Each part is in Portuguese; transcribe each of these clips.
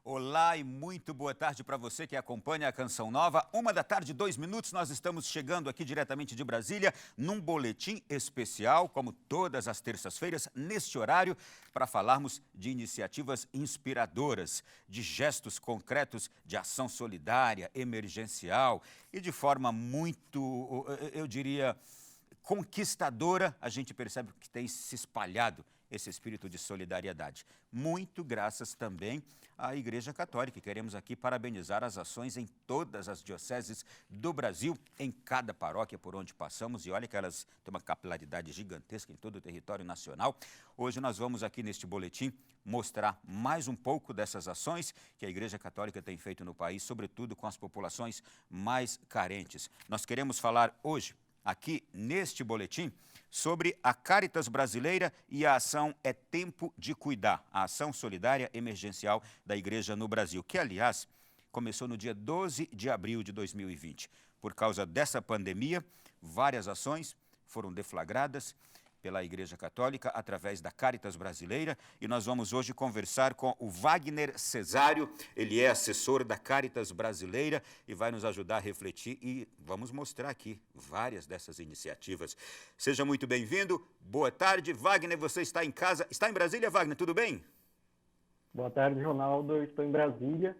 Olá e muito boa tarde para você que acompanha a Canção Nova. 1h da tarde, 2 minutos, nós estamos chegando aqui diretamente de Brasília num boletim especial, como todas as terças-feiras, neste horário, para falarmos de iniciativas inspiradoras, de gestos concretos de ação solidária, emergencial e de forma muito, eu diria, conquistadora, a gente percebe que tem se espalhado esse espírito de solidariedade. Muito graças também à Igreja Católica. Queremos aqui parabenizar as ações em todas as dioceses do Brasil, em cada paróquia por onde passamos. E olha que elas têm uma capilaridade gigantesca em todo o território nacional. Hoje nós vamos aqui neste boletim mostrar mais um pouco dessas ações que a Igreja Católica tem feito no país, sobretudo com as populações mais carentes. Nós queremos falar hoje, aqui neste boletim, sobre a Caritas Brasileira e a ação É Tempo de Cuidar, a ação solidária emergencial da Igreja no Brasil, que, aliás, começou no dia 12 de abril de 2020. Por causa dessa pandemia, várias ações foram deflagradas pela Igreja Católica através da Caritas Brasileira e nós vamos hoje conversar com o Wagner Cesário. Ele é assessor da Caritas Brasileira e vai nos ajudar a refletir e vamos mostrar aqui várias dessas iniciativas. Seja muito bem-vindo, boa tarde. Wagner, você está em casa, está em Brasília, Wagner, tudo bem? Boa tarde, Ronaldo, eu estou em Brasília.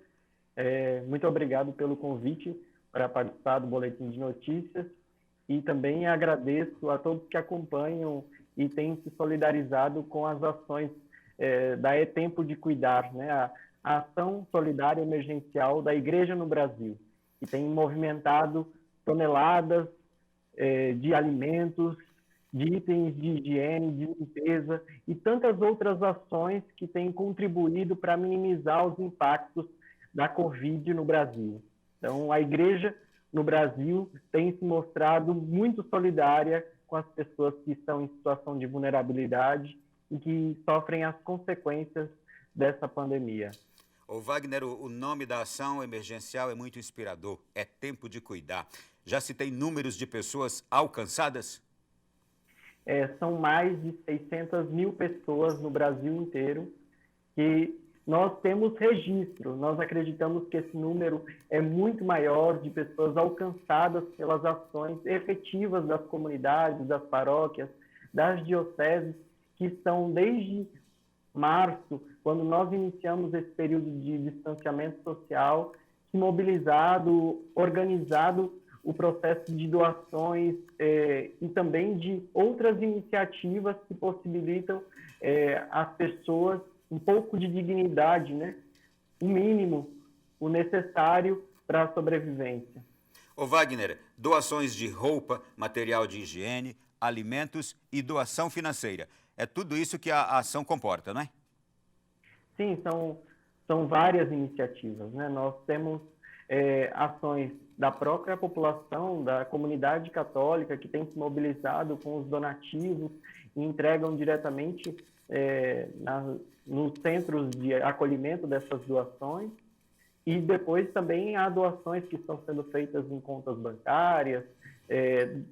Muito obrigado pelo convite para participar do Boletim de Notícias. E também agradeço a todos que acompanham e têm se solidarizado com as ações da É Tempo de Cuidar, né? A ação solidária emergencial da Igreja no Brasil, que tem movimentado toneladas de alimentos, de itens de higiene, de limpeza e tantas outras ações que têm contribuído para minimizar os impactos da Covid no Brasil. Então, a Igreja no Brasil tem se mostrado muito solidária com as pessoas que estão em situação de vulnerabilidade e que sofrem as consequências dessa pandemia. Ô Wagner, o nome da ação emergencial é muito inspirador, É Tempo de Cuidar. Já se tem números de pessoas alcançadas? São mais de 600 mil pessoas no Brasil inteiro que nós temos registro, nós acreditamos que esse número é muito maior de pessoas alcançadas pelas ações efetivas das comunidades, das paróquias, das dioceses, que estão desde março, quando nós iniciamos esse período de distanciamento social, se mobilizado, organizado o processo de doações e também de outras iniciativas que possibilitam às pessoas um pouco de dignidade, né? O mínimo, o necessário para a sobrevivência. Ô Wagner, doações de roupa, material de higiene, alimentos e doação financeira. É tudo isso que a ação comporta, não é? Sim, são várias iniciativas, né? Nós temos ações da própria população, da comunidade católica, que tem se mobilizado com os donativos e entregam diretamente nos centros de acolhimento dessas doações, e depois também há doações que estão sendo feitas em contas bancárias,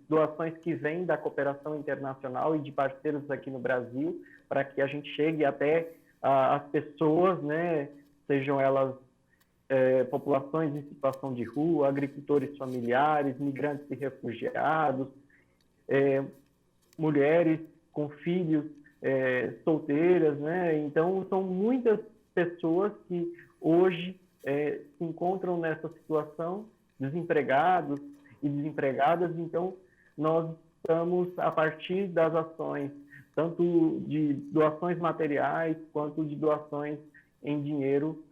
doações que vêm da cooperação internacional e de parceiros aqui no Brasil, para que a gente chegue até as pessoas, né, sejam elas populações em situação de rua, agricultores familiares, migrantes e refugiados, mulheres com filhos, solteiras, né? Então, são muitas pessoas que hoje se encontram nessa situação, desempregados e desempregadas. Então, nós estamos, a partir das ações, tanto de doações materiais quanto de doações em dinheiro,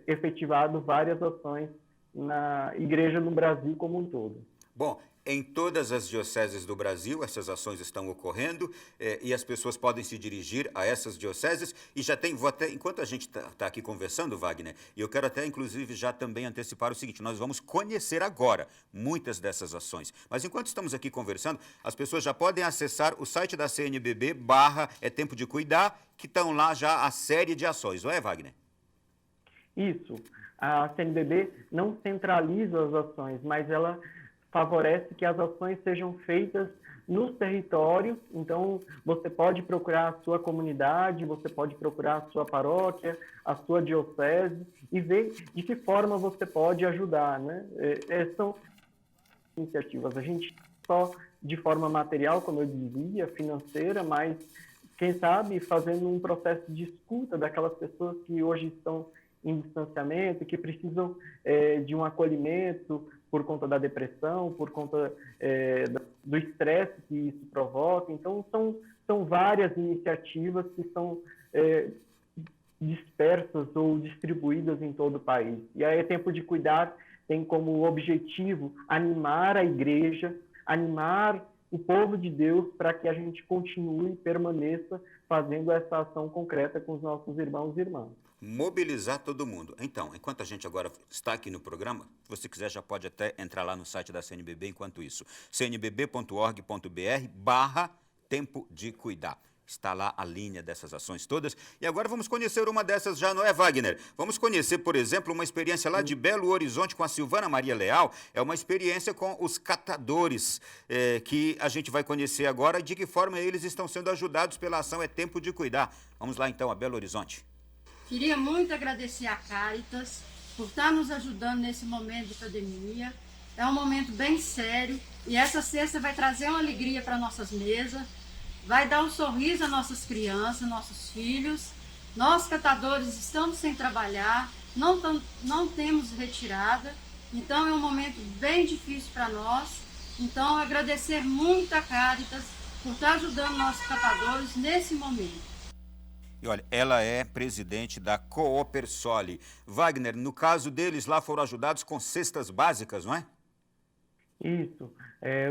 efetivado várias ações na Igreja no Brasil como um todo. Bom, em todas as dioceses do Brasil, essas ações estão ocorrendo e as pessoas podem se dirigir a essas dioceses e já tem, enquanto a gente está aqui conversando, Wagner, e eu quero até, inclusive, já também antecipar o seguinte, nós vamos conhecer agora muitas dessas ações, mas enquanto estamos aqui conversando, as pessoas já podem acessar o site da CNBB /É Tempo de Cuidar, que estão lá já a série de ações, não é, Wagner? Isso, a CNBB não centraliza as ações, mas ela favorece que as ações sejam feitas nos territórios. Então, você pode procurar a sua comunidade, você pode procurar a sua paróquia, a sua diocese e ver de que forma você pode ajudar, né? São iniciativas. A gente só de forma material, como eu dizia, financeira, mas quem sabe fazendo um processo de escuta daquelas pessoas que hoje estão em distanciamento, que precisam de um acolhimento por conta da depressão, por conta do estresse que isso provoca. Então, são várias iniciativas que são dispersas ou distribuídas em todo o país. E aí, Tempo de Cuidar tem como objetivo animar a igreja, animar o povo de Deus para que a gente continue e permaneça fazendo essa ação concreta com os nossos irmãos e irmãs. Mobilizar todo mundo. Então, enquanto a gente agora está aqui no programa, se você quiser já pode até entrar lá no site da CNBB enquanto isso. cnbb.org.br/Tempo de Cuidar. Está lá a linha dessas ações todas. E agora vamos conhecer uma dessas já, não é, Wagner? Vamos conhecer, por exemplo, uma experiência lá de Belo Horizonte com a Silvana Maria Leal. É uma experiência com os catadores, que a gente vai conhecer agora, de que forma eles estão sendo ajudados pela ação É Tempo de Cuidar. Vamos lá então a Belo Horizonte. Queria muito agradecer a Cáritas por estar nos ajudando nesse momento de pandemia. É um momento bem sério e essa cesta vai trazer uma alegria para nossas mesas, vai dar um sorriso às nossas crianças, nossos filhos. Nós, catadores, estamos sem trabalhar, não temos retirada, então é um momento bem difícil para nós. Então, agradecer muito a Cáritas por estar ajudando nossos catadores nesse momento. E olha, ela é presidente da Coopersole. Wagner, no caso deles lá foram ajudados com cestas básicas, não é? Isso.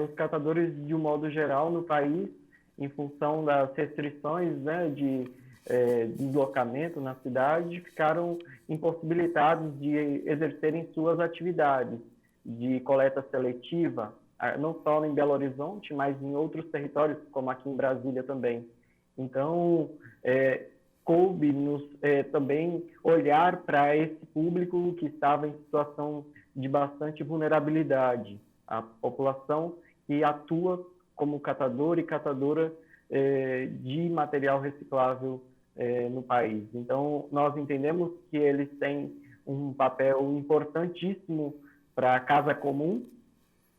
Os catadores, de um modo geral, no país, em função das restrições, né, de deslocamento na cidade, ficaram impossibilitados de exercerem suas atividades de coleta seletiva, não só em Belo Horizonte, mas em outros territórios, como aqui em Brasília também. Então, coube-nos também olhar para esse público que estava em situação de bastante vulnerabilidade, a população que atua como catador e catadora de material reciclável no país. Então, nós entendemos que eles têm um papel importantíssimo para a casa comum,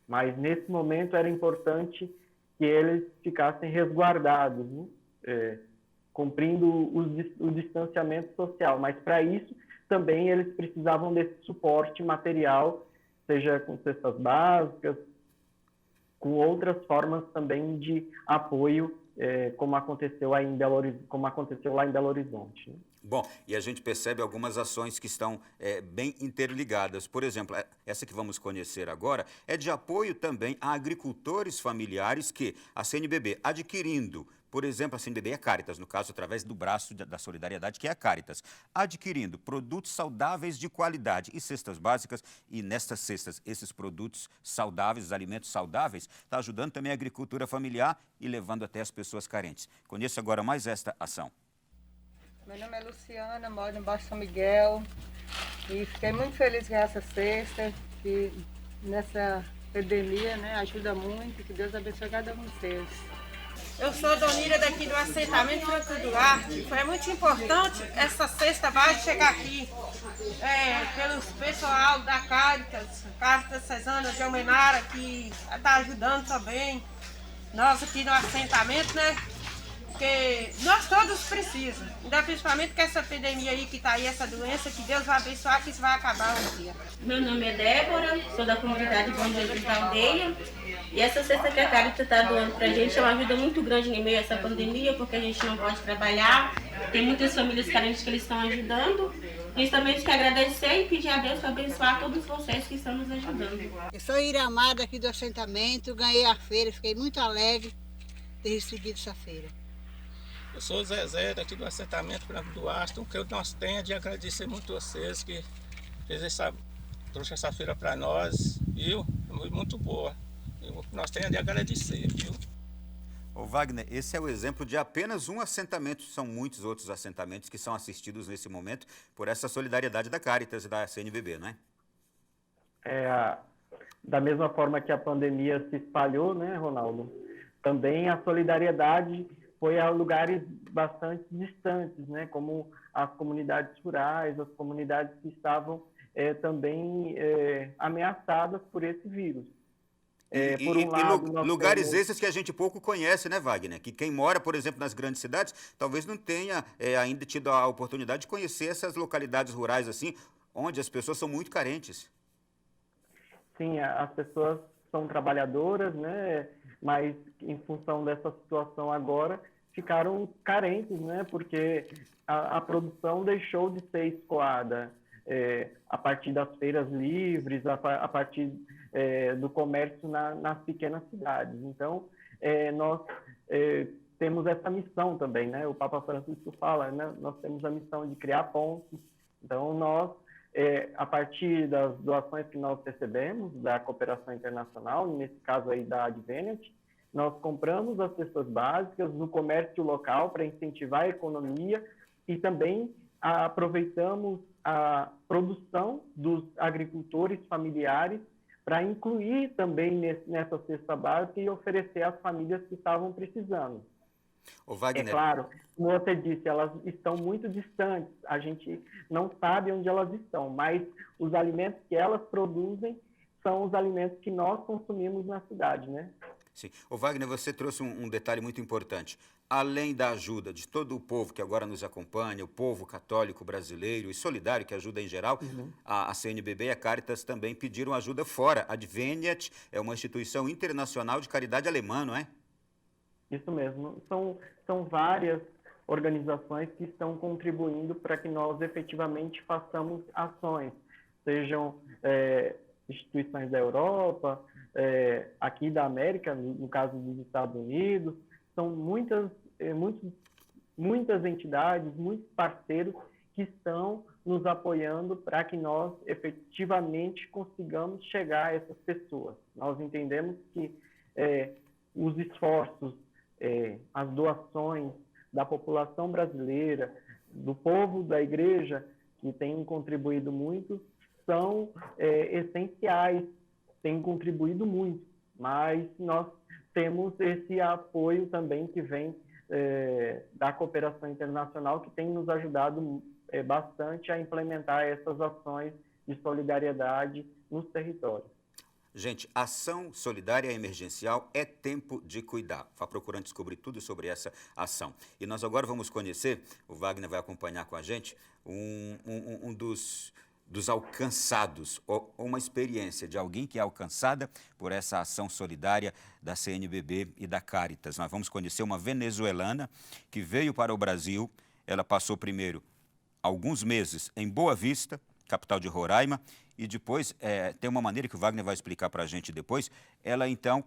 mas nesse momento era importante que eles ficassem resguardados, né? Cumprindo o distanciamento social, mas para isso também eles precisavam desse suporte material, seja com cestas básicas, com outras formas também de apoio, como aconteceu lá em Belo Horizonte. Né? Bom, e a gente percebe algumas ações que estão bem interligadas. Por exemplo, essa que vamos conhecer agora é de apoio também a agricultores familiares que a CNBB adquirindo. Por exemplo, a CNBB é a Cáritas, no caso, através do braço da solidariedade, que é a Cáritas, adquirindo produtos saudáveis de qualidade e cestas básicas, e nestas cestas, esses produtos saudáveis, os alimentos saudáveis, está ajudando também a agricultura familiar e levando até as pessoas carentes. Conheça agora mais esta ação. Meu nome é Luciana, moro no Baixo São Miguel e fiquei muito feliz com essa cesta, que nessa pandemia, né, ajuda muito, que Deus abençoe cada um de vocês. Eu sou Donira daqui do assentamento Franco Duarte. Foi muito importante essa cesta básica chegar aqui pelo pessoal da Cáritas Cesana de Almenara, que está ajudando também nós aqui no assentamento, né? Porque nós todos precisamos, ainda principalmente com essa epidemia aí que está aí, essa doença, que Deus vai abençoar, que isso vai acabar um dia. Meu nome é Débora, sou da comunidade Bom Jesus da Aldeia. E essa cesta que a Cáritas está doando para a gente é uma ajuda muito grande em meio a essa pandemia, porque a gente não pode trabalhar. Tem muitas famílias carentes que eles estão ajudando. A gente também quer agradecer e pedir a Deus para abençoar todos vocês que estão nos ajudando. Eu sou Iramar aqui do assentamento, ganhei a feira, fiquei muito alegre de ter recebido essa feira. Eu sou o Zezé, daqui do assentamento Franco Duarte. O que nós temos de agradecer muito a vocês que trouxe essa feira para nós, viu? Foi muito boa. O que nós temos de agradecer, viu? Ô Wagner, esse é o exemplo de apenas um assentamento. São muitos outros assentamentos que são assistidos nesse momento por essa solidariedade da Cáritas e da CNBB, não é? Da mesma forma que a pandemia se espalhou, né, Ronaldo? Também a solidariedade foi a lugares bastante distantes, né, como as comunidades rurais, as comunidades que estavam também ameaçadas por esse vírus. Por um lado, nós lugares temos... esses que a gente pouco conhece, né, Wagner? Que quem mora, por exemplo, nas grandes cidades, talvez não tenha ainda tido a oportunidade de conhecer essas localidades rurais assim, onde as pessoas são muito carentes. Sim, as pessoas são trabalhadoras, né? Mas em função dessa situação agora, ficaram carentes, né? Porque a produção deixou de ser escoada a partir das feiras livres, a partir do comércio nas pequenas cidades. Então, nós temos essa missão também, né? O Papa Francisco fala, né? Nós temos a missão de criar pontes. Então, nós, a partir das doações que nós recebemos da cooperação internacional, nesse caso aí da Adveniat, nós compramos as cestas básicas no comércio local para incentivar a economia e também aproveitamos a produção dos agricultores familiares para incluir também nessa cesta básica e oferecer às famílias que estavam precisando. Ô, Wagner... É claro, como você disse, elas estão muito distantes, a gente não sabe onde elas estão, mas os alimentos que elas produzem são os alimentos que nós consumimos na cidade, né? Sim. Ô, Wagner, você trouxe um detalhe muito importante. Além da ajuda de todo o povo que agora nos acompanha, o povo católico brasileiro e solidário que ajuda em geral, a CNBB e a Caritas também pediram ajuda fora. A Adveniat é uma instituição internacional de caridade alemã, não é? Isso mesmo. São várias organizações que estão contribuindo para que nós efetivamente façamos ações, sejam instituições da Europa, aqui da América, no caso dos Estados Unidos, são muitas entidades, muitos parceiros que estão nos apoiando para que nós efetivamente consigamos chegar a essas pessoas. Nós entendemos que os esforços, as doações da população brasileira, do povo da igreja, que tem contribuído muito, são essenciais, têm contribuído muito, mas nós temos esse apoio também que vem da cooperação internacional, que tem nos ajudado bastante a implementar essas ações de solidariedade nos territórios. Gente, ação solidária emergencial é tempo de cuidar. Vá procurando descobrir tudo sobre essa ação. E nós agora vamos conhecer, o Wagner vai acompanhar com a gente, um dos alcançados, ou uma experiência de alguém que é alcançada por essa ação solidária da CNBB e da Caritas. Nós vamos conhecer uma venezuelana que veio para o Brasil. Ela passou primeiro alguns meses em Boa Vista, capital de Roraima, e depois, tem uma maneira que o Wagner vai explicar para a gente depois, ela então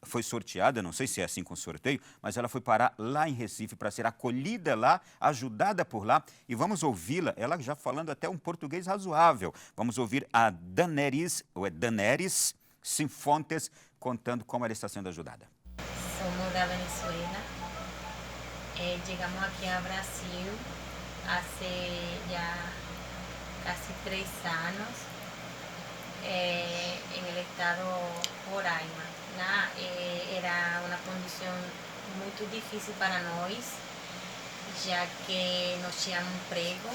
foi sorteada, não sei se é assim com sorteio, mas ela foi parar lá em Recife para ser acolhida lá, ajudada por lá, e vamos ouvi-la, ela já falando até um português razoável. Vamos ouvir a Daneris Sinfontes contando como ela está sendo ajudada. Somos da Venezuela, chegamos aqui ao Brasil há já casi 3 años en el estado Roraima. Era una condición muy difícil para nós, ya que no tínhamos emprego.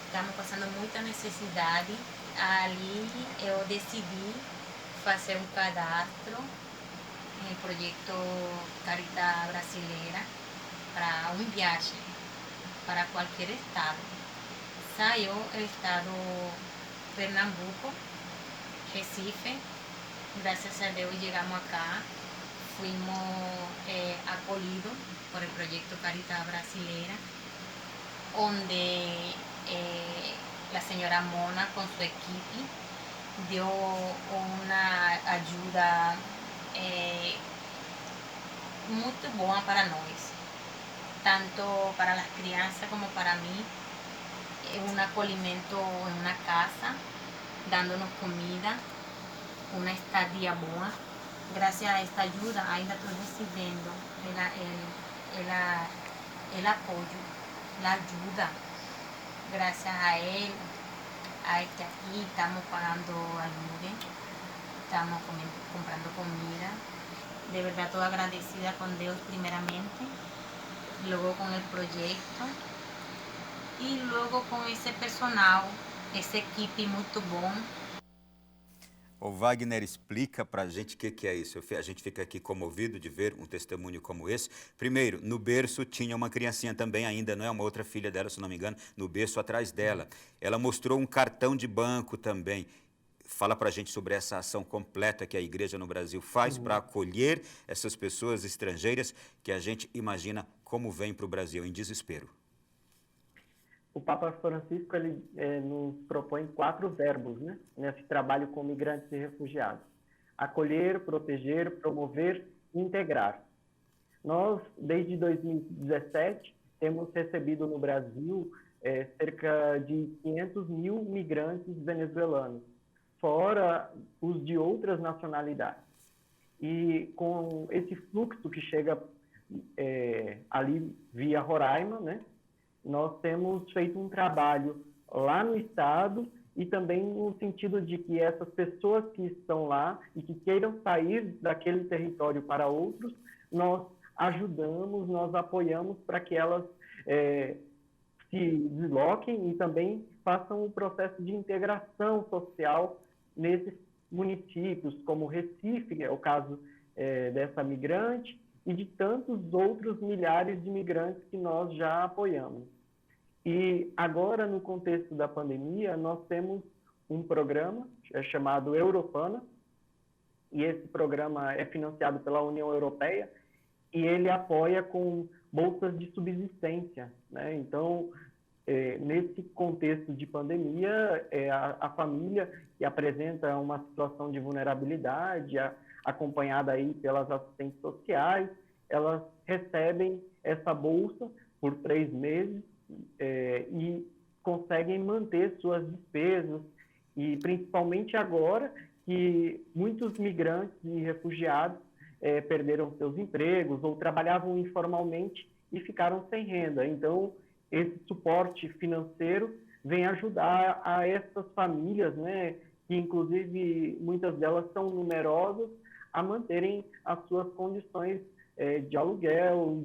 Estamos passando muita necessidade. Ali eu decidi fazer cadastro no projeto Caridade Brasileira para viagem para qualquer estado. Saiu o estado Pernambuco, Recife. Graças a Deus chegamos acá. Fuimos acolhidos por el proyecto Caridad Brasileira, donde la señora Mona con su equipo dio una ayuda muy buena para nosotros, tanto para las crianças como para mí. Un acogimiento en una casa, dándonos comida, una estadía buena. Gracias a esta ayuda ainda estoy recibiendo el apoyo, la ayuda. Gracias a él, a este aquí estamos pagando ayuda. estamos comprando comida. De verdad, toda agradecida con Dios primeramente, luego con el proyecto y luego con ese personal, essa equipe muito bom. O Wagner explica para a gente o que é isso. A gente fica aqui comovido de ver um testemunho como esse. Primeiro, no berço tinha uma criancinha também ainda, não é? Uma outra filha dela, se não me engano, no berço atrás dela. Ela mostrou um cartão de banco também. Fala para a gente sobre essa ação completa que a igreja no Brasil faz para acolher essas pessoas estrangeiras que a gente imagina como vem para o Brasil em desespero. O Papa Francisco ele nos propõe 4 verbos, né, nesse trabalho com migrantes e refugiados: acolher, proteger, promover e integrar. Nós, desde 2017, temos recebido no Brasil cerca de 500 mil migrantes venezuelanos, fora os de outras nacionalidades. E com esse fluxo que chega ali via Roraima, né, nós temos feito um trabalho lá no estado e também no sentido de que essas pessoas que estão lá e que queiram sair daquele território para outros, nós ajudamos, nós apoiamos para que elas se desloquem e também façam um processo de integração social nesses municípios, como Recife, que é o caso dessa migrante, e de tantos outros milhares de migrantes que nós já apoiamos. E agora, no contexto da pandemia, nós temos um programa chamado Europana, e esse programa é financiado pela União Europeia, e ele apoia com bolsas de subsistência, né? Então, nesse contexto de pandemia, a família que apresenta uma situação de vulnerabilidade, acompanhada aí pelas assistentes sociais, elas recebem essa bolsa por 3 meses e conseguem manter suas despesas, e principalmente agora que muitos migrantes e refugiados perderam seus empregos ou trabalhavam informalmente e ficaram sem renda. Então, esse suporte financeiro vem ajudar a essas famílias, né, que inclusive muitas delas são numerosas, a manterem as suas condições de aluguel,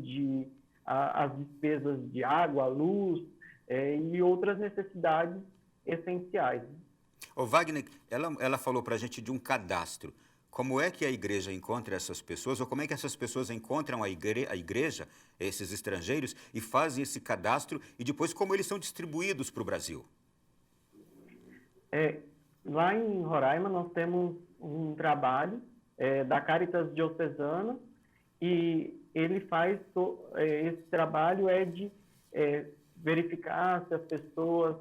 as despesas de água, luz e outras necessidades essenciais. Ô Wagner, ela falou para a gente de um cadastro. Como é que a igreja encontra essas pessoas, ou como é que essas pessoas encontram a igreja, esses estrangeiros, e fazem esse cadastro, e depois como eles são distribuídos para o Brasil? Lá em Roraima nós temos um trabalho da Caritas Diocesana, e ele faz esse trabalho de verificar se as pessoas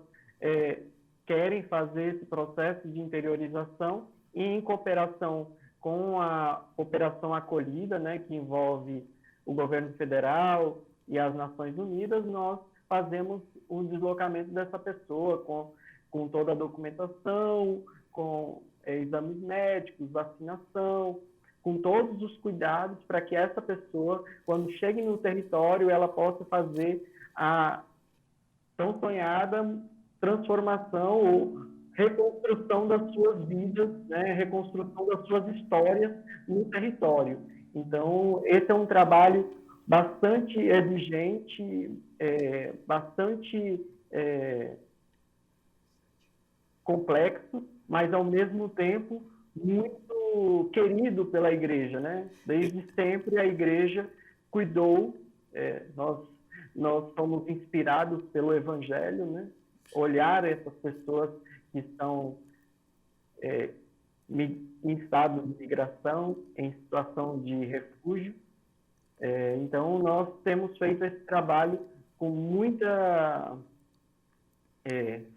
querem fazer esse processo de interiorização, e em cooperação com a Operação Acolhida, né, que envolve o governo federal e as Nações Unidas, nós fazemos o deslocamento dessa pessoa com toda a documentação, com exames médicos, vacinação, com todos os cuidados para que essa pessoa, quando chegue no território, ela possa fazer a tão sonhada transformação ou reconstrução das suas vidas, né, reconstrução das suas histórias no território. Então, esse é um trabalho bastante exigente, bastante complexo, mas, ao mesmo tempo, muito querido pela igreja, né? Desde sempre a igreja cuidou, nós somos inspirados pelo Evangelho, né? Olhar essas pessoas que estão em estado de migração, em situação de refúgio. Então, nós temos feito esse trabalho com muita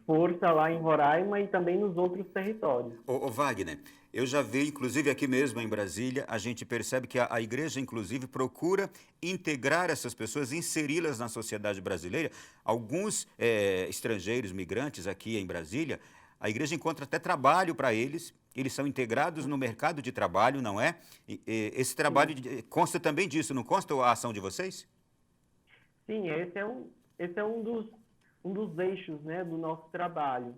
força lá em Roraima e também nos outros territórios. Ô Wagner, eu já vi, inclusive aqui mesmo em Brasília, a gente percebe que a igreja, inclusive, procura integrar essas pessoas, inseri-las na sociedade brasileira. Alguns estrangeiros, migrantes aqui em Brasília, a igreja encontra até trabalho para eles, eles são integrados no mercado de trabalho, não é? Esse trabalho consta também disso, não consta a ação de vocês? Sim, esse é um dos eixos, né, do nosso trabalho,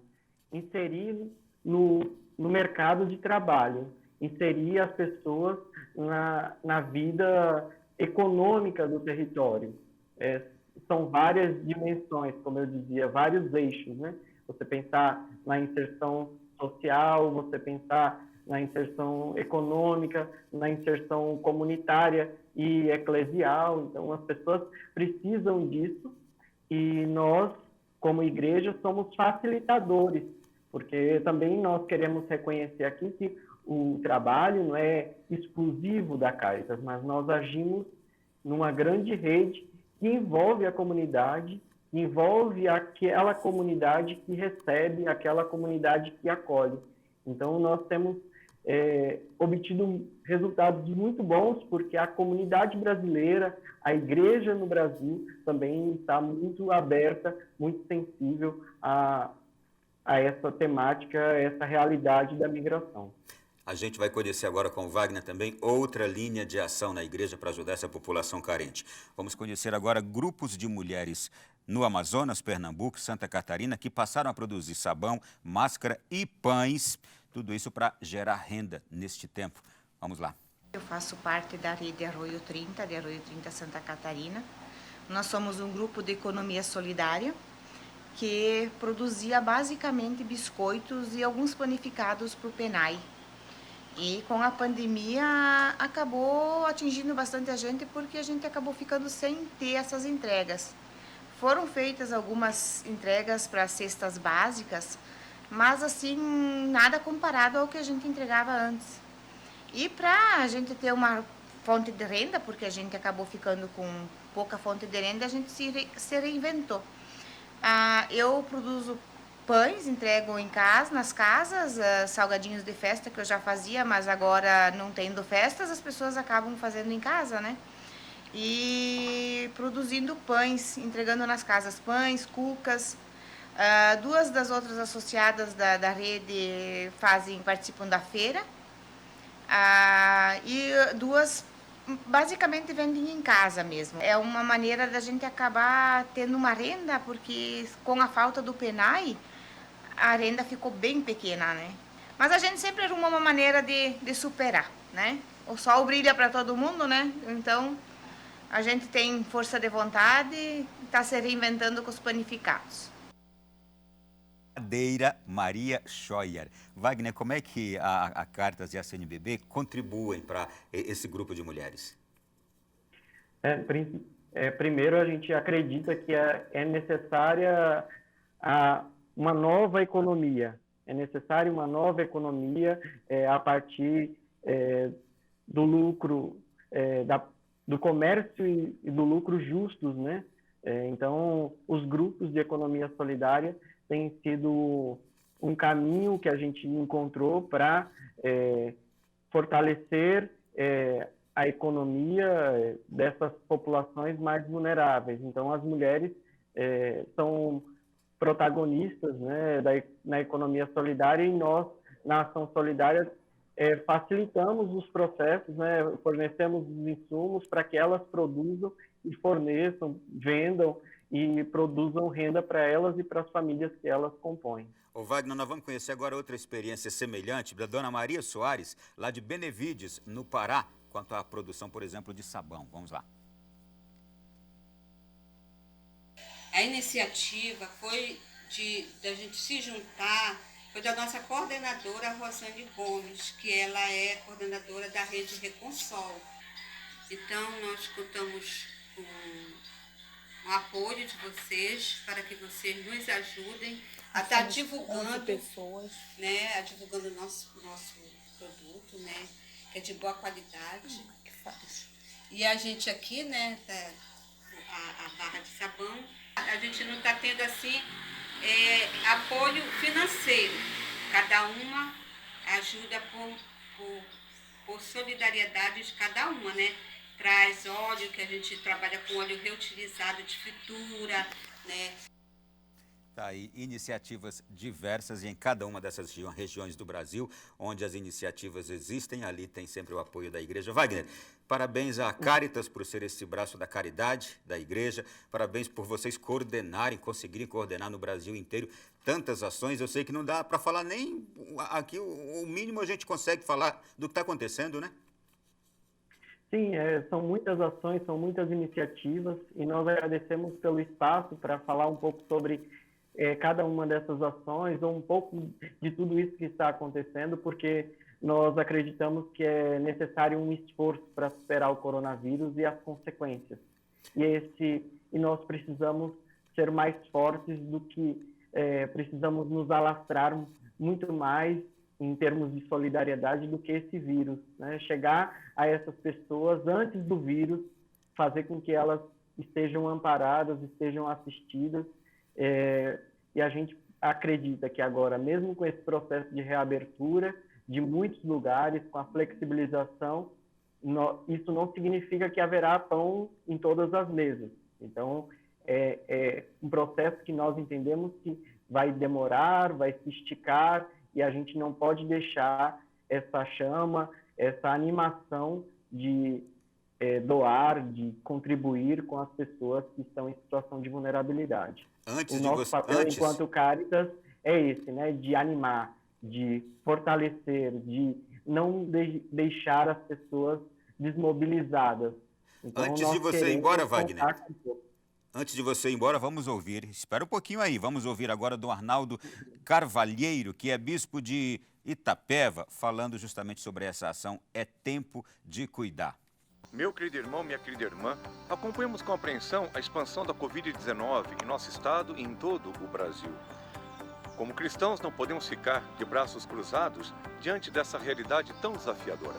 inserir no mercado de trabalho. inserir as pessoas na vida econômica do território. São várias dimensões, como eu dizia, vários eixos, né? Você pensar na inserção social, você pensar na inserção econômica, na inserção comunitária e eclesial. Então, as pessoas precisam disso e nós, como igreja, somos facilitadores, porque também nós queremos reconhecer aqui que o trabalho não é exclusivo da Caritas, mas nós agimos numa grande rede que envolve a comunidade, envolve aquela comunidade que recebe, aquela comunidade que acolhe. Então, nós temos obtido resultados muito bons, porque a comunidade brasileira, a igreja no Brasil, também está muito aberta, muito sensível a essa temática, a essa realidade da migração. A gente vai conhecer agora com o Wagner também outra linha de ação na igreja para ajudar essa população carente. Vamos conhecer agora grupos de mulheres no Amazonas, Pernambuco, Santa Catarina, que passaram a produzir sabão, máscara e pães, tudo isso para gerar renda neste tempo. Vamos lá. Eu faço parte da rede Arroio 30, de Arroio 30 Santa Catarina. Nós somos um grupo de economia solidária que produzia basicamente biscoitos e alguns panificados para o PENAI. E com a pandemia acabou atingindo bastante a gente porque a gente acabou ficando sem ter essas entregas. Foram feitas algumas entregas para cestas básicas, mas assim, nada comparado ao que a gente entregava antes. E para a gente ter uma fonte de renda, porque a gente acabou ficando com pouca fonte de renda, a gente se reinventou. Eu produzo pães, entrego em casa, nas casas, salgadinhos de festa que eu já fazia, mas agora não tendo festas, as pessoas acabam fazendo em casa, né? E produzindo pães, entregando nas casas pães, cucas. Duas das outras associadas da rede participam da feira. E duas basicamente vendem em casa mesmo. É uma maneira da gente acabar tendo uma renda, porque com a falta do PENAI, a renda ficou bem pequena, né? Mas a gente sempre arruma uma maneira de superar, né? O sol brilha para todo mundo, né? Então, a gente tem força de vontade e está se reinventando com os panificados. Maria Scheuer. Wagner, como é que a Caritas e a CNBB contribuem para esse grupo de mulheres? Primeiro, a gente acredita que é necessária uma nova economia. É necessária uma nova economia a partir do lucro, do comércio e do lucro justos, né? Então, os grupos de economia solidária têm sido um caminho que a gente encontrou para fortalecer a economia dessas populações mais vulneráveis. Então, as mulheres são protagonistas, né, na economia solidária, e nós, na Ação Solidária, facilitamos os processos, né, fornecemos os insumos para que elas produzam e forneçam, vendam e produzam renda para elas e para as famílias que elas compõem. Ô Wagner, nós vamos conhecer agora outra experiência semelhante da dona Maria Soares, lá de Benevides, no Pará, quanto à produção, por exemplo, de sabão. Vamos lá. A iniciativa foi da gente se juntar, foi da nossa coordenadora, Rosane Gomes, que ela é coordenadora da rede Reconsol. Então, nós contamos com o apoio de vocês, para que vocês nos ajudem a estar divulgando pessoas, né, divulgando o nosso produto, né, que é de boa qualidade. Que faz. E a gente aqui, né, a barra de sabão, a gente não está tendo assim apoio financeiro. Cada uma ajuda por solidariedade de cada uma, né? Traz óleo, que a gente trabalha com óleo reutilizado de fritura, né? Tá aí, iniciativas diversas e em cada uma dessas regiões do Brasil, onde as iniciativas existem, ali tem sempre o apoio da igreja. Wagner, parabéns à Caritas por ser esse braço da caridade da igreja, parabéns por vocês conseguirem coordenar no Brasil inteiro tantas ações. Eu sei que não dá para falar nem aqui, o mínimo a gente consegue falar do que está acontecendo, né? Sim, são muitas ações, são muitas iniciativas e nós agradecemos pelo espaço para falar um pouco sobre cada uma dessas ações, ou um pouco de tudo isso que está acontecendo, porque nós acreditamos que é necessário um esforço para superar o coronavírus e as consequências. E nós precisamos ser mais fortes do que precisamos nos alastrar muito mais em termos de solidariedade do que esse vírus, né? Chegar a essas pessoas antes do vírus, fazer com que elas estejam amparadas, estejam assistidas. E a gente acredita que agora, mesmo com esse processo de reabertura de muitos lugares, com a flexibilização, isso não significa que haverá pão em todas as mesas. Então, é um processo que nós entendemos que vai demorar, vai se esticar, e a gente não pode deixar essa chama, essa animação de doar, de contribuir com as pessoas que estão em situação de vulnerabilidade. O nosso papel enquanto Caritas é esse, né? De animar, de fortalecer, de não deixar as pessoas desmobilizadas. Então, antes de você ir embora, Wagner, antes de você ir embora, vamos ouvir, espera um pouquinho aí, vamos ouvir agora do Arnaldo Carvalheiro, que é bispo de Itapeva, falando justamente sobre essa ação É Tempo de Cuidar. Meu querido irmão, minha querida irmã, acompanhamos com apreensão a expansão da Covid-19 em nosso estado e em todo o Brasil. Como cristãos, não podemos ficar de braços cruzados diante dessa realidade tão desafiadora.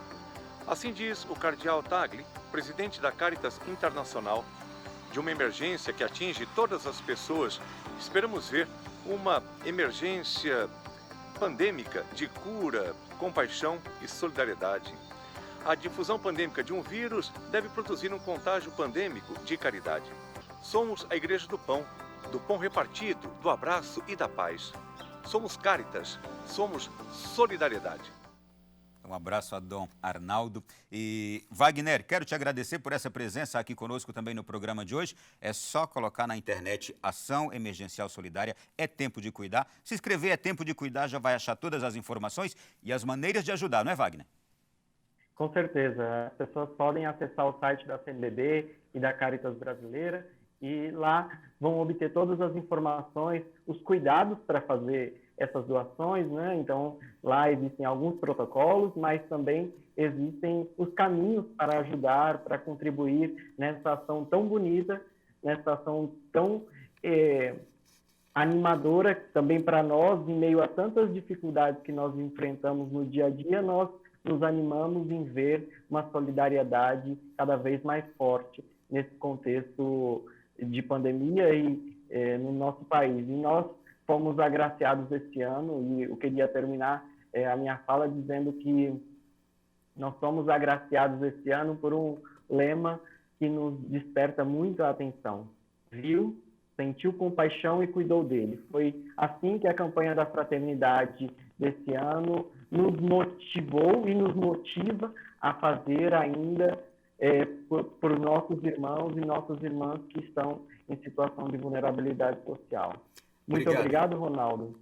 Assim diz o cardeal Tagle, presidente da Caritas Internacional. De uma emergência que atinge todas as pessoas, esperamos ver uma emergência pandêmica de cura, compaixão e solidariedade. A difusão pandêmica de um vírus deve produzir um contágio pandêmico de caridade. Somos a Igreja do pão repartido, do abraço e da paz. Somos Caritas, somos solidariedade. Um abraço a Dom Arnaldo. E Wagner, quero te agradecer por essa presença aqui conosco também no programa de hoje. É só colocar na internet Ação Emergencial Solidária, É Tempo de Cuidar. Se escrever É Tempo de Cuidar, já vai achar todas as informações e as maneiras de ajudar, não é, Wagner? Com certeza. As pessoas podem acessar o site da CNBB e da Caritas Brasileira e lá vão obter todas as informações, os cuidados para fazer essas doações, né? Então, lá existem alguns protocolos, mas também existem os caminhos para ajudar, para contribuir nessa ação tão bonita, nessa ação tão animadora também para nós, em meio a tantas dificuldades que nós enfrentamos no dia a dia, nós nos animamos em ver uma solidariedade cada vez mais forte nesse contexto de pandemia e no nosso país. E nós fomos agraciados esse ano, e eu queria terminar a minha fala dizendo que nós somos agraciados esse ano por um lema que nos desperta muito a atenção. Viu, sentiu compaixão e cuidou dele. Foi assim que a campanha da fraternidade desse ano nos motivou e nos motiva a fazer ainda por nossos irmãos e nossas irmãs que estão em situação de vulnerabilidade social. Muito obrigado, Ronaldo.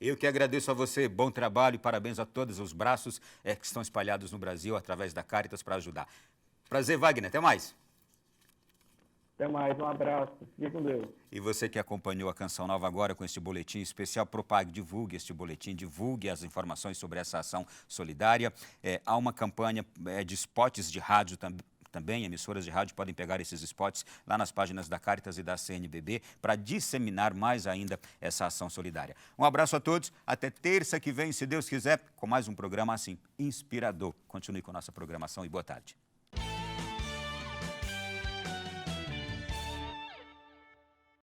Eu que agradeço a você, bom trabalho e parabéns a todos os braços que estão espalhados no Brasil através da Caritas para ajudar. Prazer, Wagner, até mais. Até mais, um abraço, fique com Deus. E você que acompanhou a Canção Nova agora com este boletim especial, propague, divulgue este boletim, divulgue as informações sobre essa ação solidária. Há uma campanha de spots de rádio também, emissoras de rádio podem pegar esses spots lá nas páginas da Caritas e da CNBB para disseminar mais ainda essa ação solidária. Um abraço a todos, até terça que vem, se Deus quiser, com mais um programa assim, inspirador. Continue com a nossa programação e boa tarde.